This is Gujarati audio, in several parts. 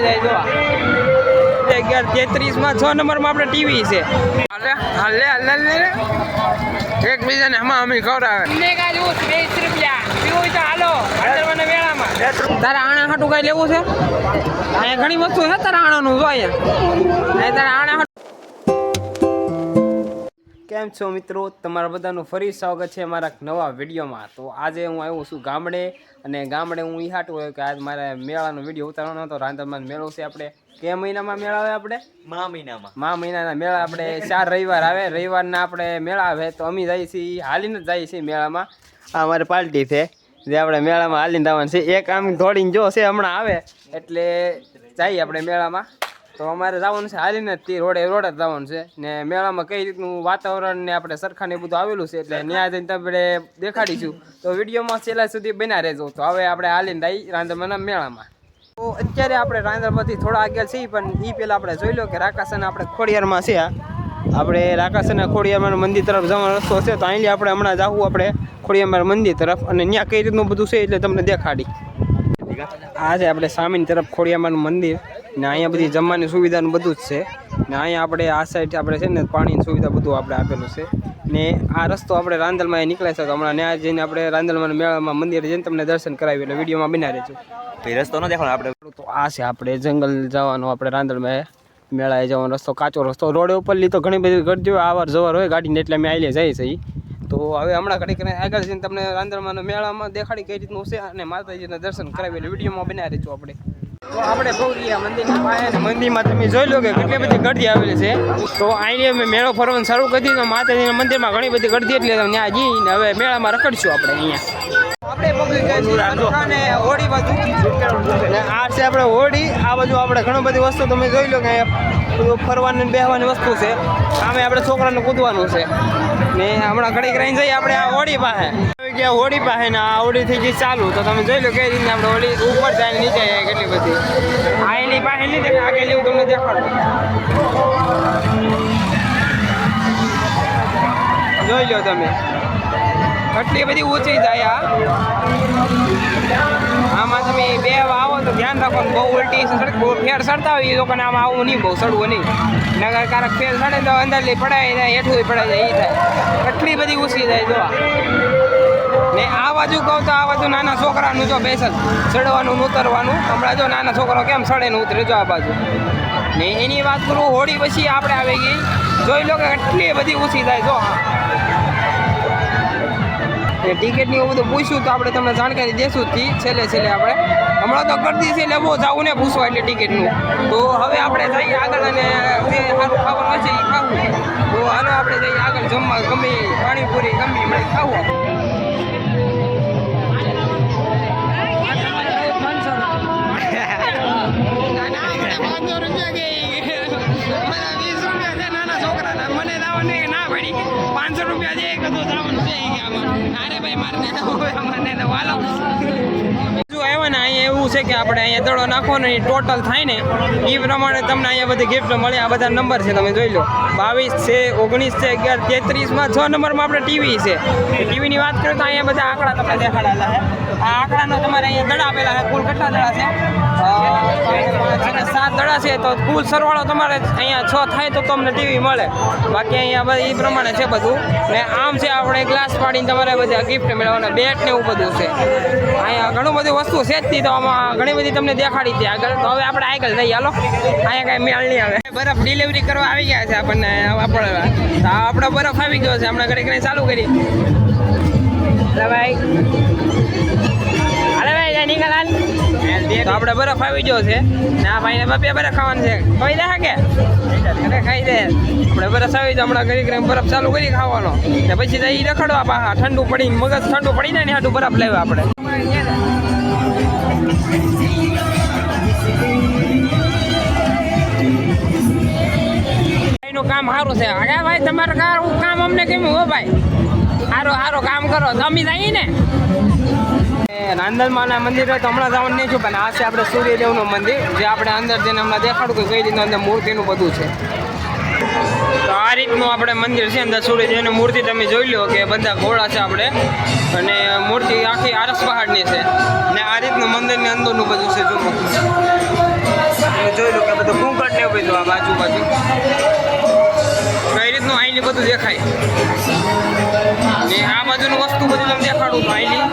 ઉછી જાય જો 11:33 6 નંબરમાં આપણે ટીવી છે. હાલે એકબીજાને હમાહમી ખવડાવે. તારા આણા હાટું કઈ લેવું છે? અહીંયા ઘણી વસ્તુ છે તારા આણાનું જો અહીંયા તારા આણા. કેમ છો મિત્રો, તમારા બધાનું ફરી સ્વાગત છે મારા નવા વિડીયોમાં. તો આજે હું આવ્યો છું ગામડે, અને ગામડે હું ઈ હાટું હોય કે આજ મારે મેળાનો વિડીયો ઉતારવાનો હતો. રાંધણમાં મેળો છે આપણે. કે મહિનામાં મેળા આવે આપણે? મા મહિનાના મેળા આપણે 4 રવિવાર આવે. રવિવારના આપણે મેળા આવે તો અમે જઈએ છીએ, હાલીને જ જઈએ છીએ મેળામાં. આ અમારી પાર્ટી છે જે આપણે મેળામાં હાલીને જવાનું છે. એક આમ દોડીને જો છે હમણાં આવે એટલે જઈએ આપણે મેળામાં. તો અમારે જવાનું છે હાલીને જ રોડે જ જવાનું છે. ને મેળામાં કઈ રીતનું વાતાવરણ ને આપણે સરખાને બધું આવેલું છે એટલે ત્યાં જઈને આપણે દેખાડીશું. તો વિડીયોમાં છેલ્લા સુધી બના રહેજો. તો હવે આપણે હાલીને જઈએ રાંધણના મેળામાં. તો અત્યારે આપણે રાંધણમાંથી થોડા આગળ છીએ, પણ એ પહેલાં આપણે જોઈ લો કે રાકાસના આપણે ખોડિયારમાં છે. આપણે રાકાસના ખોડિયારમાં મંદિર તરફ જવાનો રસ્તો છે. તો અહીં આપણે હમણાં જાવું આપણે ખોડિયાર મંદિર તરફ, અને ત્યાં કઈ રીતનું બધું છે એટલે તમને દેખાડી. આ છે આપણે સામેની તરફ ખોડિયારનું મંદિર, ને અહીંયા બધી જમવાની સુવિધાનું બધું જ છે. ને અહીંયા આપણે આ સાઈડ આપણે છે ને પાણીની સુવિધા બધું આપણે આપેલું છે. ને આ રસ્તો આપણે રાંદલમાં નીકળે છે. તો હમણાં ત્યાં જઈને આપણે રાંદલમાં મેળામાં મંદિર જઈને તમને દર્શન કરાવી એટલે વિડીયોમાં બના રહેજો. રસ્તો ન દેખાડો આપણે. તો આ છે આપણે જંગલ જવાનો, આપણે રાંદલમાં મેળાએ જવાનો રસ્તો, કાચો રસ્તો. રોડ ઉપરથી તો ઘણી બધી ગરદી હોય, આવર જવર હોય ગાડીને, એટલે અમે આવીએ જઈએ છીએ. તો હવે હમણાં ઘડીક આગળ જઈને તમને રાંદલમાં મેળામાં દેખાડી કઈ રીતનું છે, અને માતાજીના દર્શન કરાવી એટલે વિડીયોમાં બના રહેજો આપણે. તો આપણે ભોગીયા મંદિરની પાસે, મંદિરમાં તમે જોઈ લો કે કેટલી બધી ગરદી આવેલી છે. તો અહીં અમે મેળો ફરવાનું શરૂ કરી દીધું. માતાજીના મંદિરમાં ઘણી બધી ગરદી એટલે ત્યાં જઈને હવે મેળામાં રખડશું આપણે. અહીંયા આપણે હોળી બાજુ આ છે આપણે હોળી, આ બાજુ આપણે ઘણી બધી વસ્તુ તમે જોઈ લો કે બધું ફરવાની બેહવાની વસ્તુ છે. આમે આપણે છોકરાને કૂદવાનું છે. ને હમણાં ઘડીક રહીને જઈએ આપણે આ હોળી પાસે. હોળી પાસે ને આ હોળી થઈ ગઈ ચાલુ. તો તમે જોઈ લો કઈ રીતે આપણે હોળી ઉપર જાય નીચે જાય કેટલી બધી. આ એની પાસે નહીં દેખાય, આગળ એવું તમને દેખાડું. જોઈ લો તમે કેટલી બધી ઊંચી જાય. આમાં તમે બે આવો તો ધ્યાન રાખો, બહુ ઉલટી બહુ ફેર ચડતા હોય એ લોકોને આમાં આવવું નહીં, બહુ ચડવું નહીં. નગર કારક ફેર ચડે તો અંદરથી પડાય જાય, હેઠું પડાઈ જાય, એ થાય. કેટલી બધી ઊંચી જાય જો. ને આ બાજુ કહું તો આ બાજુ નાના છોકરાનું જો બેસલ ચડવાનું ઉતરવાનું. હમણાં જો નાના છોકરો કેમ ચડે ને ઉતરે જો આ બાજુ. ને એની વાત કરું હોળી પછી આપણે આવી ગઈ. જોઈ લો કે કેટલી બધી ઊંચી થાય જો. ટિકિટની એવું બધું પૂછ્યું તો આપણે તમને જાણકારી દેશું જ છેલ્લે આપણે. હમણાં તો કરતી છે એટલે બહુ જવું ને પૂછવા એટલે ટિકિટનું. તો હવે આપણે જઈએ આગળ, અને જે સારું ખાવાનું હોય છે એ ખાવું. તો હાલો આપણે જઈએ આગળ જમવા, ગમે પાણીપુરી ગમે મળે ખાવું. નાના છોકરાના મને દાવાનું ના પડી, 500 રૂપિયા દે કે તો જવાનું છે. અરે ભાઈ મારે મને તો વાલો આવ્યા ને. અહીંયા એવું છે કે આપણે અહીંયા દડો નાખો ને ટોટલ થાય ને એ પ્રમાણે તમને અહીંયા બધી ગિફ્ટ મળે. આ બધા નંબર છે તમે જોઈ લો, 22 છે, 19 છે, 11:33 6 નંબરમાં આપણે ટીવી છે. ટીવીની વાત કરીએ તો અહીંયા બધા આંકડા તમને દેખાડેલા છે. આ આંકડાનો તમારે અહીંયા દડા આપેલા છે. કુલ કેટલા દડા છે? 7 દડા છે. તો કુલ સરવાળો તમારે અહીંયા 6 થાય તો તમને ટીવી મળે. બાકી અહીંયા એ પ્રમાણે છે બધું. ને આમ છે આપણે ગ્લાસ પાડીને તમારે બધા ગિફ્ટ મેળવવાના, બેટ ને એવું બધું છે. અહીંયા ઘણું બધું વસ્તુ છે જ નહીં. તો આમાં ઘણી બધી તમને દેખાડી હતી આગળ. તો હવે આપણે આગળ જઈએ હાલો. અહીંયા કાંઈ મેળ નહીં આવે. બરફ ડિલિવરી કરવા આવી ગયા છે આપણને. આપણો બરફ આવી ગયો છે. હમણાં ઘડી ચાલુ કરી. ભાઈ હાલે ભાઈ નીકળાલ. તો આપણે બરફ આવી ગયો છે ને આ ભાઈને બપે બરફ ખાવાનું છે. ખાઈ દે કે ખાઈ દે. આપણે બરફ આવી તો હમણાં ઘડી બરફ ચાલુ કરી ખાવાનો. ને પછી જઈ રખડવા પાછા. ઠંડુ પડી મગજ ઠંડુ પડી જાય ને હાટું બરફ લેવા આપણે. એનું કામ સારું છે. અરે ભાઈ તમારું કામ અમને કેમ હો ભાઈ? સારું કામ કરો તમે જઈએ ને. રાંદલમાના મંદિર તો હમણાં જવાનું નહીં છું, પણ આ છે આપણે સૂર્યદેવનું મંદિર, જે આપણે અંદર જઈને હમણાં દેખાડું કે કઈ રીતનું અંદર મૂર્તિનું બધું છે. તો આ રીતનું આપણે મંદિર છે. અંદર સૂર્યદેવની મૂર્તિ તમે જોઈ લો કે બધા ઘોડા છે આપણે, અને મૂર્તિ આખી આરસ પહાડની છે. ને આ રીતનું મંદિરની અંદરનું બધું છે. જો જોઈ લો કે બધું કુંકટ ને બધું આ બાજુ કઈ રીતનું આઈલી બધું દેખાય ને આ બાજુનું વસ્તુ બધું તમને દેખાડું તો આઈલી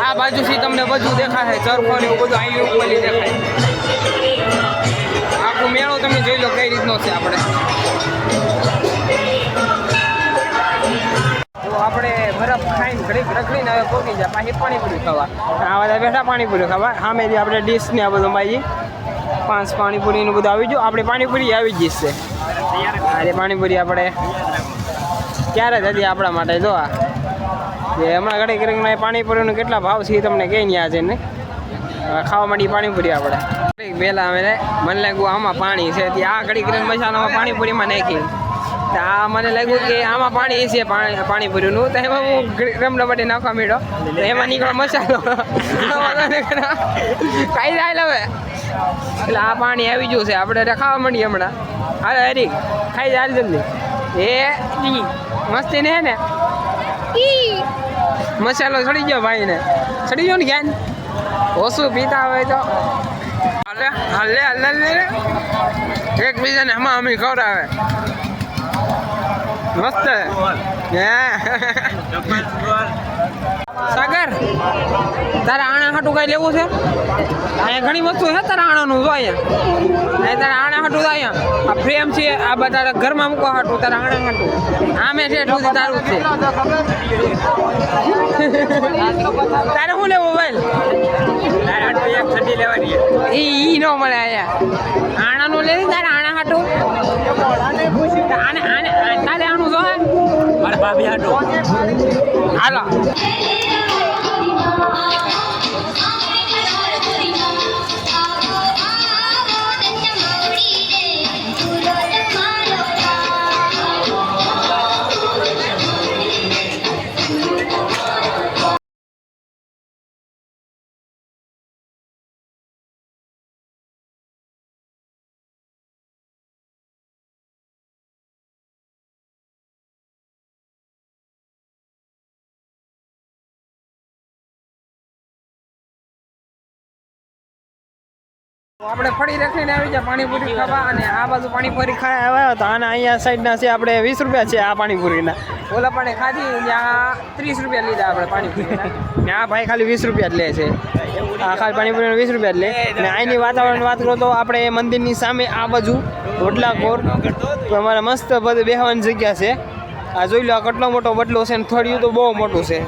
આ બાજુથી તમને બધું દેખાય ચરખો ને એવું બધું આઈલી ઉપરથી દેખાય આખો મેળો તમે જોઈ લો કઈ રીતનો છે આપણે આપણે બરફ ખાઈને ઘડીક રખડીને હવે પહોંચી જાય પાછી પાણીપુરી ખાવા આ બધા બેઠા પાણીપુરી ખાવા સામેથી આપણે ડીશ ને આ બધું માજી 5 પાણીપુરીનું બધું આવી ગયું આપણે પાણીપુરી આવી જ છે આજે પાણીપુરી આપણે ક્યારે જ હતી આપણા માટે જો એ હમણાં ઘડીક કરીને પાણીપુરીનું કેટલા ભાવ છે એ તમને કહી નહીં છે ને ખાવા માંડી પાણીપુરી આપણે પહેલાં અમે મને લાગ્યું આમાં પાણી છે આ ઘડીક કરીને મસાલામાં પાણીપુરીમાં નાખી આ મને લાગ્યું કે આમાં પાણી છે પાણીપુરીનું તો એમાં હું રમરમાટી નાખવા માંડ્યો તો એમાં નીકળો મસાલો કાંઈ જાય હવે એટલે આ પાણી આવી ગયું છે આપણે ખાવા માંડીએ હમણાં હાલે હરી ખાઈ જાય જલ્દી એ મસ્તી ને હે ને મસાલો ચડી ગયો ભાઈને ચડી ગયો ને જ્ઞાન ઓછું પીતા હોય તો હાલે હાલે હાલે એકબીજાને હમા હમી ખવડાવે મસ્ત સાગર તારે આણા હાટું કઈ લેવું છે અહીંયા ઘણી વસ્તુ છે તારા આણાનું જો અહીંયા તારા આણા હાટું અહીંયા આ ફ્રેમ છે આ બધા ઘરમાં મૂકવા હાટું તારા આણા હાટું આમે છે એટલું તારું છે તારે શું લેવું ભાઈ એક છડી લેવાની ઈ ન મળે અહીંયા આણાનું લે તારા આણા હાટું તારે આનું જો મારા ભાભી હાટું હાલો આપણે ફરી રાખીને આવી જાય પાણીપુરી ખાવા અને આ બાજુ પાણીપુરી ખાવા આવ્યા હતા અને અહીંયા સાઈડના છે આપણે 20 રૂપિયા છે આ પાણીપુરીના ઓલા પાણી ખાધી ત્યાં 30 રૂપિયા લીધા આપણે પાણીપુરીના ને આ ભાઈ ખાલી 20 રૂપિયા જ લે છે આ ખાલી પાણીપુરીના 20 રૂપિયા જ લે અને અહીંની વાતાવરણ વાત કરો તો આપણે મંદિરની સામે આ બાજુ વડલા કોર અમારા મસ્ત બધે બેહવાની જગ્યા છે આ જોઈ લો કેટલો મોટો બદલો છે ને થોડિયું તો બહુ મોટું છે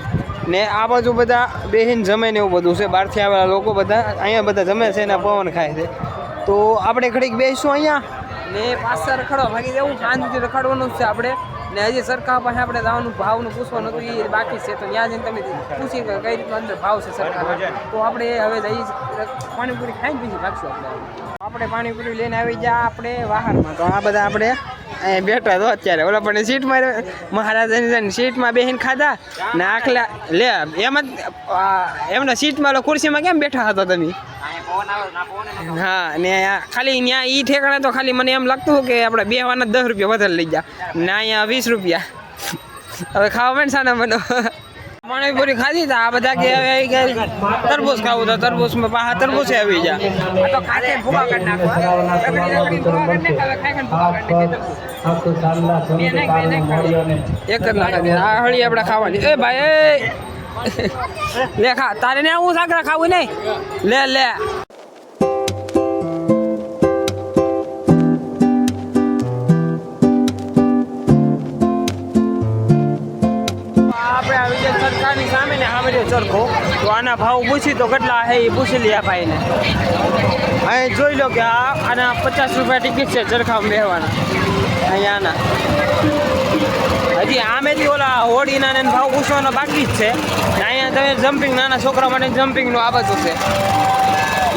ને આ બાજુ બધા બેહીન જમે ને એવું બધું છે બહારથી આવેલા લોકો બધા અહીંયા બધા જમે છે ને પવન ખાય છે તો આપણે ઘડીક બેસીશું અહીંયા ને પાછા રખડવા ભાગી જવું શાંતિથી રખડવાનું જ છે આપણે ને હજી સરકાર પાસે આપણે જવાનું ભાવનું પૂછવાનું હતું એ બાકી છે તો ત્યાં જઈને તમે પૂછી કે કઈ રીતનો અંદર ભાવ છે સરકાર તો આપણે હવે જઈ પાણીપુરી ખાઈને પછી ભાગશું આપણે પાણીપુરી લઈને આવી જાય આપણે વાહનમાં તો આ બધા આપણે અહીંયા બેઠા તો અત્યારે ઓલા પણ સીટમાં મહારાજાની સીટમાં બેસીને ખાધા ને આખલા લે એમ જ એમના સીટમાં ખુરશીમાં કેમ બેઠા હતા તમે હા ને ખાલી ત્યાં એ ઠેકાણે તો ખાલી મને એમ લાગતું કે આપણે બેવાના 10 રૂપિયા વધારે લઈ ગયા ને અહીંયા 20 રૂપિયા હવે ખાવા માંડ સાના મને પાણીપુરી ખાધી તો આ બધા કે હવે તરબૂચ ખાવું તો તરબૂચમાં પાછા તરબૂચ આવી જાય તો ખાતે ભૂકા કાઢી નાખવા એક જ નાખી આ હળી આપણે ખાવાની એ ભાઈ લે ખા તારે ને હું સાકરા ખાવું નહીં લે લે સરકારની સામે ને સામે ચરખો તો આના ભાવ પૂછી તો કેટલા છે એ પૂછી લે આ ભાઈને અહીં જોઈ લો કે આના 50 રૂપિયા ટિકિટ છે ચરખામાં બેસવાના અહીંયા હજી આમેથી ઓલા હોડીના ને ભાવ પૂછવાનો બાકી જ છે અહીંયા તમે જમ્પિંગ નાના છોકરા માટે જમ્પિંગનું આ બધું છે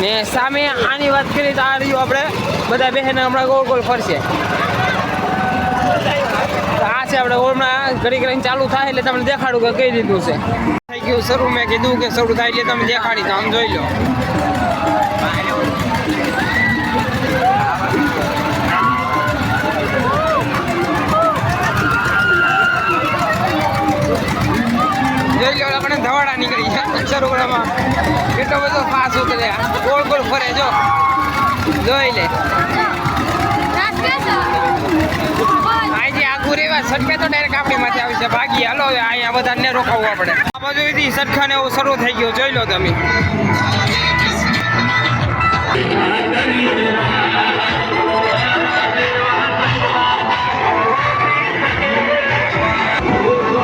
ને સામે આની વાત કરીએ તો આ રહ્યું આપણે બધા બહેન હમણાં ગોળ ગોળ ફરશે આ છે આપણે હમણાં ઘડી કરીને ચાલુ થાય એટલે તમને દેખાડું કે કઈ રીતનું છે થઈ ગયું શરૂ મેં કીધું કે શરૂ થાય એટલે તમે દેખાડી તો આમ જોઈ લો જોઈ લો આપણે ધવાડા નીકળી ગયા શરૂ કરવામાં કેટલો બધો ફાસ ઉતરે ગોળ ગોળ ફરે જો જોઈ લે અહીંથી આખું રેવા સટકે તો ડાયરેક્ટ આપણી માથે આવી છે ભાગી હાલો હવે અહીંયા બધાને રોકાવવું આપણે આ બાજુથી સટખાને એવું શરૂ થઈ ગયું જોઈ લો તમે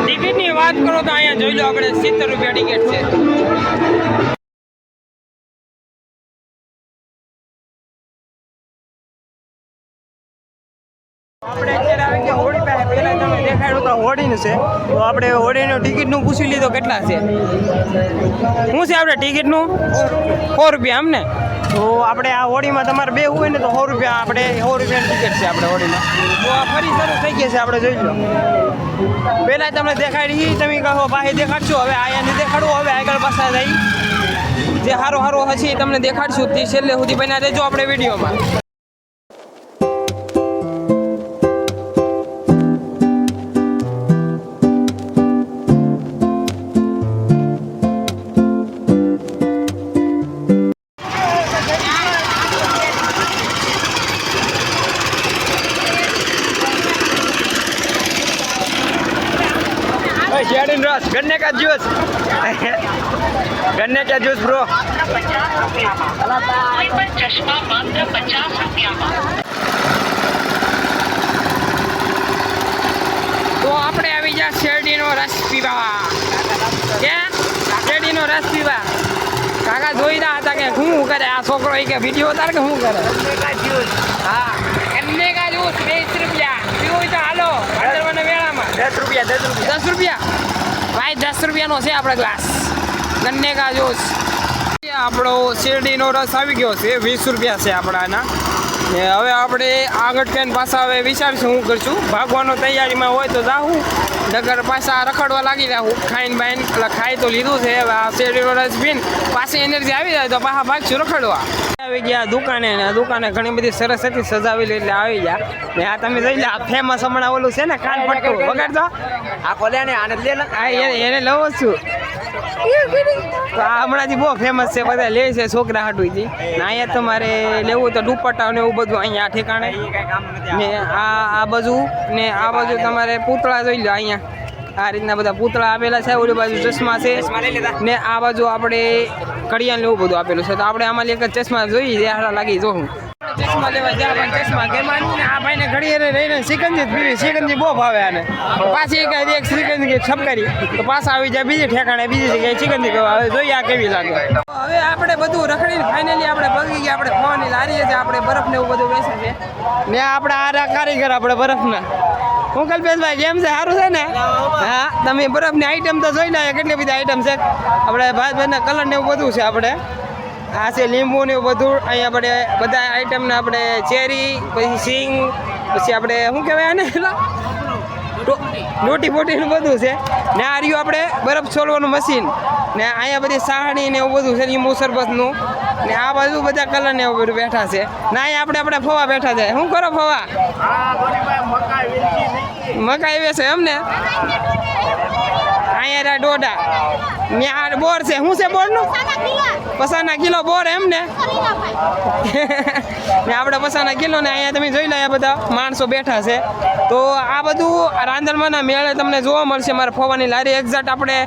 ટિકિટની વાત કરો તો અહીંયા જોઈ લો આપણે 70 રૂપિયા ટિકિટ છે આપણે અત્યારે આવી ગયા હોળી પાસે પહેલાં તમે દેખાડ્યું તો હોળીનું છે તો આપણે હોળીનું ટિકિટનું પૂછી લીધો કેટલા છે શું છે આપણે ટિકિટનું 100 રૂપિયા આમ ને તો આપણે આ હોળીમાં તમારે બે હોય ને તો 100 રૂપિયા આપણે 100 રૂપિયાની ટિકિટ છે આપણે હોળીમાં તો આ ફરી શરૂ થઈ ગઈ છે આપણે જોઈ લો પહેલાં તમને દેખાડી તમે કહો પાસે દેખાડશો હવે અહીંયા દેખાડવું હવે આગળ પાછા જઈ જે સારું સારું હશે એ તમને દેખાડશું તે છેલ્લે સુધી બન્યા રહેજો આપણે વિડીયોમાં शेयरिंग रस गन्ने का जूस गन्ने का जूस ब्रो चश्मा मात्र 50 रुपया तो આપણે આવી જા શેરડીનો રસ પીવા કે શેરડીનો રસ પીવા કાકા જોઈ રહ્યા હતા કે શું કરે આ છોકરો કે વિડીયો ઉતાર કે શું કરે હા ગન્ને કા જૂસ 20 રૂપિયા પીવું તો હાલો ભાદરવાના મેળામાં 10 રૂપિયા ભાઈ 10 રૂપિયાનો છે આપણે ગ્લાસ ગન્ને કા જૂસ આપણો શેરડીનો રસ આવી ગયો છે 20 રૂપિયા છે આપણાના ને હવે આપણે આગળ કહીને પાછા હવે વિચારશું શું કરશું ભાગવાનો તૈયારીમાં હોય તો જાઉં નગર પાછા રખડવા લાગી જાઉં ખાઈને બાઈને એટલે ખાઈ તો લીધું છે હવે આ શેરડીનો રસ પીને પાછી એનર્જી આવી જાય તો પાછા ભાગશું રખડવા આવી ગયા દુકાને ને દુકાને ઘણી બધી સરસ હતી સજાવેલી એટલે આવી ગયા ને આ તમે જોઈ લે આ ફેમસ હમણાં ઓલું છે ને કાન પટ્ટું વગાડતો આ ખોલે ને આને લે એને લઉં છું તો આ હમણાંથી બહુ ફેમસ છે બધા લે છે છોકરા હાટુથી ને અહીંયા તમારે લેવું તો દુપટ્ટા ને એવું બધું અહીંયા ઠેકાણે ને આ બાજુ ને આ બાજુ તમારે પૂતળા જોઈ લો અહીંયા આ રીતના બધા પૂતળા આપેલા છે ઓલી બાજુ ચશ્મા છે ને આ બાજુ આપણે કડિયાને એવું બધું આપેલું છે તો આપણે આમાં એક જ ચશ્મા જોઈ સારા લાગી જોઉં ચશ્મા લેવા જાય પણ ચશ્મા કેમાં આ ભાઈને ઘડીએ રહીને સિકંજી પીવી સિકંજી બહુ ભાવે આને પાછી એક સિકંજી છપકારી તો પાછા આવી જાય બીજી ઠેકાણે બીજી જગ્યાએ સિકંજી પીવા હવે જોઈએ આ કેવી લાગે હવે આપણે બધું રખડીને ફાઇનલી આપણે પગી ગયા આપણે ખાવાની લારીએ છે આપણે બરફ ને એવું બધું વેચે છે ને આપણે આ કારીગર આપણે બરફના હું કલ્પેશભાઈ કેમ છે સારું છે ને હા તમે બરફની આઈટમ તો જોઈ લો કેટલી બધી આઈટમ છે આપણે ભાઈ કલર ને એવું બધું છે આપણે આ છે લીંબુ ને એવું બધું અહીંયા આપણે બધા આઈટમને આપણે ચેરી પછી સિંગ પછી આપણે શું કહેવાય આને લોટી ફોટીનું બધું છે ને આ રહ્યું આપણે બરફ છોલવાનું મશીન ને અહીંયા બધી સાહણી ને એવું બધું છે લીંબુ શરબતનું ને આ બાજુ બધા કલર ને એવું બધું બેઠા છે ને અહીંયા આપણે ફવા બેઠા છે શું કરો ફવા મકાઈ વેચે એમ ને અહીંયા ડોડા ને આ બોર છે શું છે બોરનું પસાના કિલો બોર એમ ને આપણે પસાના કિલો ને અહીંયા તમે જોઈ લો આ બધા માણસો બેઠા છે તો આ બધું રાંદરમાના મેળે તમને જોવા મળશે મારા ફવાની લારી એક્ઝેક્ટ આપણે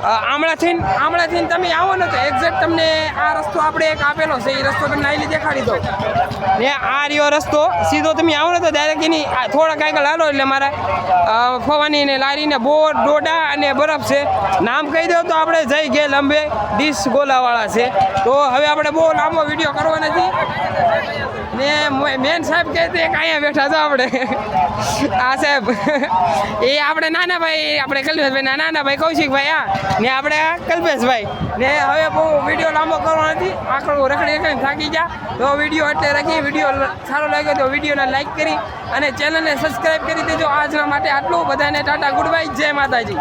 આમળાથી તમે આવો ને તો એક્ઝેક્ટ તમને આ રસ્તો આપણે એક આપેલો છે એ રસ્તો તમને આવીને દેખાડી દો ને આ રહ્યો રસ્તો સીધો તમે આવો ને તો ડાયરેક્ટ એની થોડાક આગળ હાલો એટલે મારા ફવાની ને લારીને બોર ડોડા અને બરફ છે નામ કહી દો તો આપણે જઈ ગયા લંબે ડીશ ગોલાવાળા છે તો હવે આપણે બહુ લાંબો વિડીયો કરવો નથી ને મેન સાહેબ કહે તો એક અહીંયા બેઠા છો આપણે આ સાહેબ એ આપણે નાના ભાઈ આપણે કલ્પેશભાઈ નાના ભાઈ કૌશિકભાઈ આ ને આપણે કલ્પેશભાઈ ને હવે બહુ વિડીયો લાંબો કરવો નથી આખો રખડી થાકી ગયા તો વિડીયો એટલે રાખી વિડીયો સારો લાગ્યો તો વિડીયોને લાઈક કરી અને ચેનલને સબસ્ક્રાઈબ કરી દેજો આજના માટે આટલું બધાને ટાટા ગુડ બાય જય માતાજી